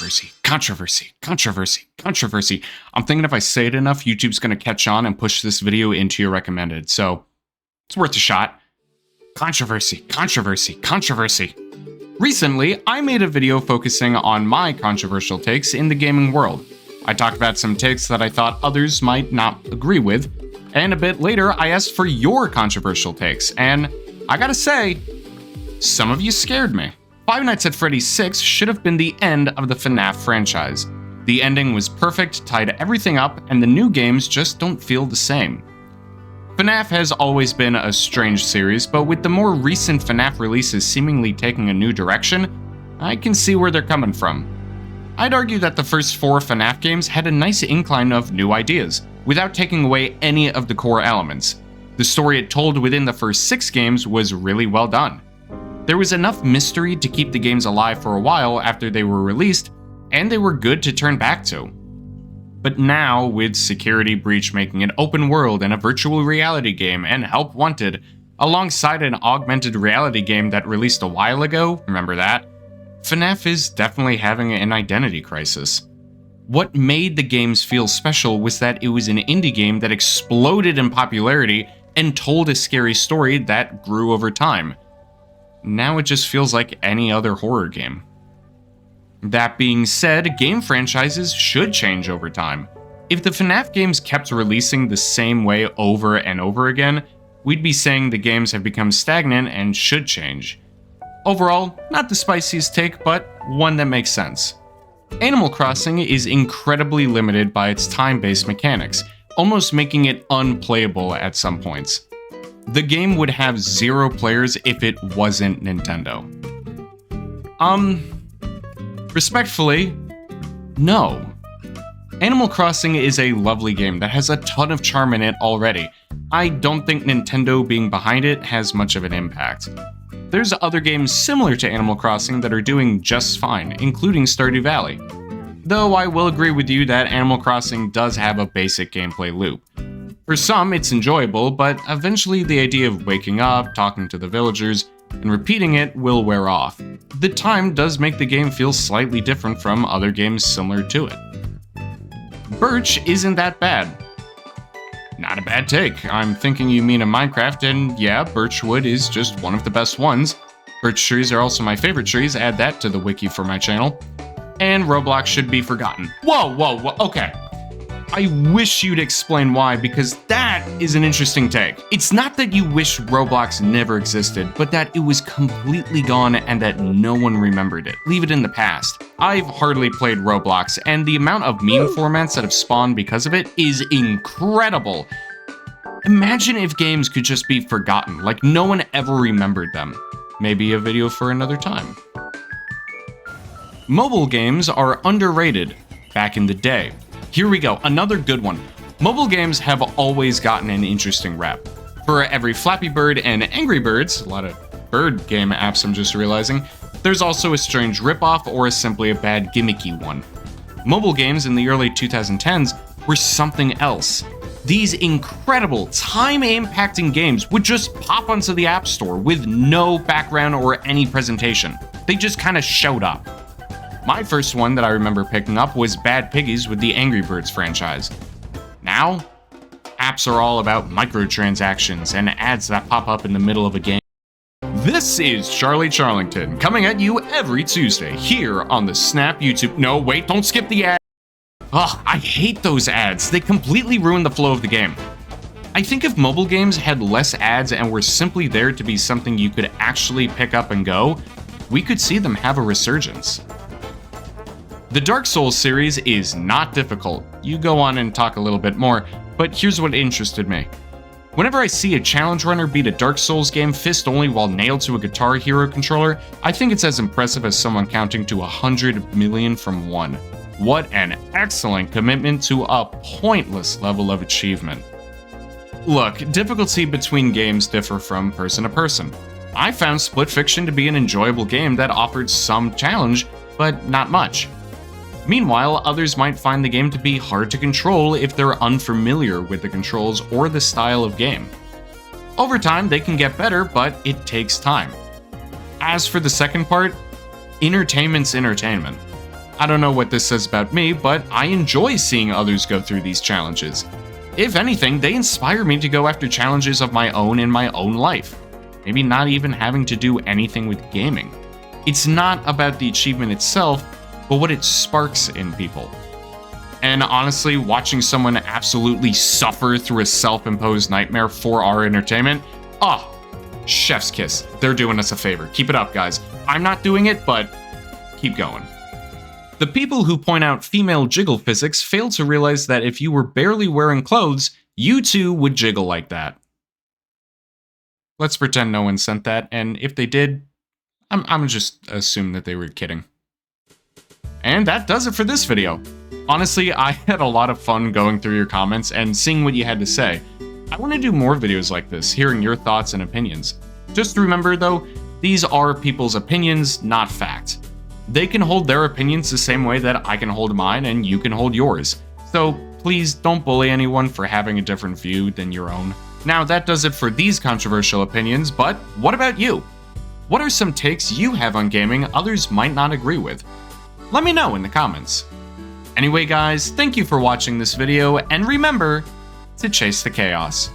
Controversy, controversy, controversy, controversy. I'm thinking if I say it enough, YouTube's going to catch on and push this video into your recommended, so it's worth a shot. Controversy, controversy, controversy. Recently, I made a video focusing on my controversial takes in the gaming world. I talked about some takes that I thought others might not agree with, and a bit later, I asked for your controversial takes, and I gotta say, some of you scared me. Five Nights at Freddy's 6 should have been the end of the FNAF franchise. The ending was perfect, tied everything up, and the new games just don't feel the same. FNAF has always been a strange series, but with the more recent FNAF releases seemingly taking a new direction, I can see where they're coming from. I'd argue that the first 4 FNAF games had a nice incline of new ideas, without taking away any of the core elements. The story it told within the first 6 games was really well done. There was enough mystery to keep the games alive for a while after they were released, and they were good to turn back to. But now, with Security Breach making an open world and a virtual reality game and Help Wanted, alongside an augmented reality game that released a while ago, remember that? FNAF is definitely having an identity crisis. What made the games feel special was that it was an indie game that exploded in popularity and told a scary story that grew over time. Now it just feels like any other horror game. That being said, game franchises should change over time. If the FNAF games kept releasing the same way over and over again, we'd be saying the games have become stagnant and should change. Overall, not the spiciest take, but one that makes sense. Animal Crossing is incredibly limited by its time-based mechanics, almost making it unplayable at some points. The game would have 0 players if it wasn't Nintendo. Respectfully, no. Animal Crossing is a lovely game that has a ton of charm in it already. I don't think Nintendo being behind it has much of an impact. There's other games similar to Animal Crossing that are doing just fine, including Stardew Valley. Though I will agree with you that Animal Crossing does have a basic gameplay loop. For some, it's enjoyable, but eventually the idea of waking up, talking to the villagers, and repeating it will wear off. The time does make the game feel slightly different from other games similar to it. Birch isn't that bad. Not a bad take. I'm thinking you mean a Minecraft, and yeah, Birchwood is just one of the best ones. Birch trees are also my favorite trees, add that to the wiki for my channel. And Roblox should be forgotten. Whoa, okay. I wish you'd explain why, because that is an interesting take. It's not that you wish Roblox never existed, but that it was completely gone and that no one remembered it. Leave it in the past. I've hardly played Roblox, and the amount of meme formats that have spawned because of it is incredible. Imagine if games could just be forgotten, like no one ever remembered them. Maybe a video for another time. Mobile games are underrated back in the day. Here we go, another good one. Mobile games have always gotten an interesting rep. For every Flappy Bird and Angry Birds, a lot of bird game apps I'm just realizing, there's also a strange ripoff or simply a bad gimmicky one. Mobile games in the early 2010s were something else. These incredible, time-impacting games would just pop onto the App Store with no background or any presentation. They just kind of showed up. My first one that I remember picking up was Bad Piggies with the Angry Birds franchise. Now, apps are all about microtransactions and ads that pop up in the middle of a game. This is Charlie Charlington, coming at you every Tuesday here on the Snap YouTube. No, wait, don't skip the ad. Ugh, I hate those ads. They completely ruin the flow of the game. I think if mobile games had less ads and were simply there to be something you could actually pick up and go, we could see them have a resurgence. The Dark Souls series is not difficult. You go on and talk a little bit more, but here's what interested me. Whenever I see a challenge runner beat a Dark Souls game fist only while nailed to a Guitar Hero controller, I think it's as impressive as someone counting to 100 million from 1. What an excellent commitment to a pointless level of achievement. Look, difficulty between games differ from person to person. I found Split Fiction to be an enjoyable game that offered some challenge, but not much. Meanwhile, others might find the game to be hard to control if they're unfamiliar with the controls or the style of game. Over time, they can get better, but it takes time. As for the second part, entertainment's entertainment. I don't know what this says about me, but I enjoy seeing others go through these challenges. If anything, they inspire me to go after challenges of my own in my own life. Maybe not even having to do anything with gaming. It's not about the achievement itself, but what it sparks in people. And honestly, watching someone absolutely suffer through a self-imposed nightmare for our entertainment, chef's kiss. They're doing us a favor. Keep it up, guys. I'm not doing it, but keep going. The people who point out female jiggle physics fail to realize that if you were barely wearing clothes, you too would jiggle like that. Let's pretend no one sent that, and if they did, I'm just assume that they were kidding. And that does it for this video. Honestly, I had a lot of fun going through your comments and seeing what you had to say. I want to do more videos like this, hearing your thoughts and opinions. Just remember though, these are people's opinions, not fact. They can hold their opinions the same way that I can hold mine and you can hold yours. So please don't bully anyone for having a different view than your own. Now that does it for these controversial opinions, but what about you? What are some takes you have on gaming others might not agree with? Let me know in the comments. Anyway guys, thank you for watching this video, and remember to chase the chaos.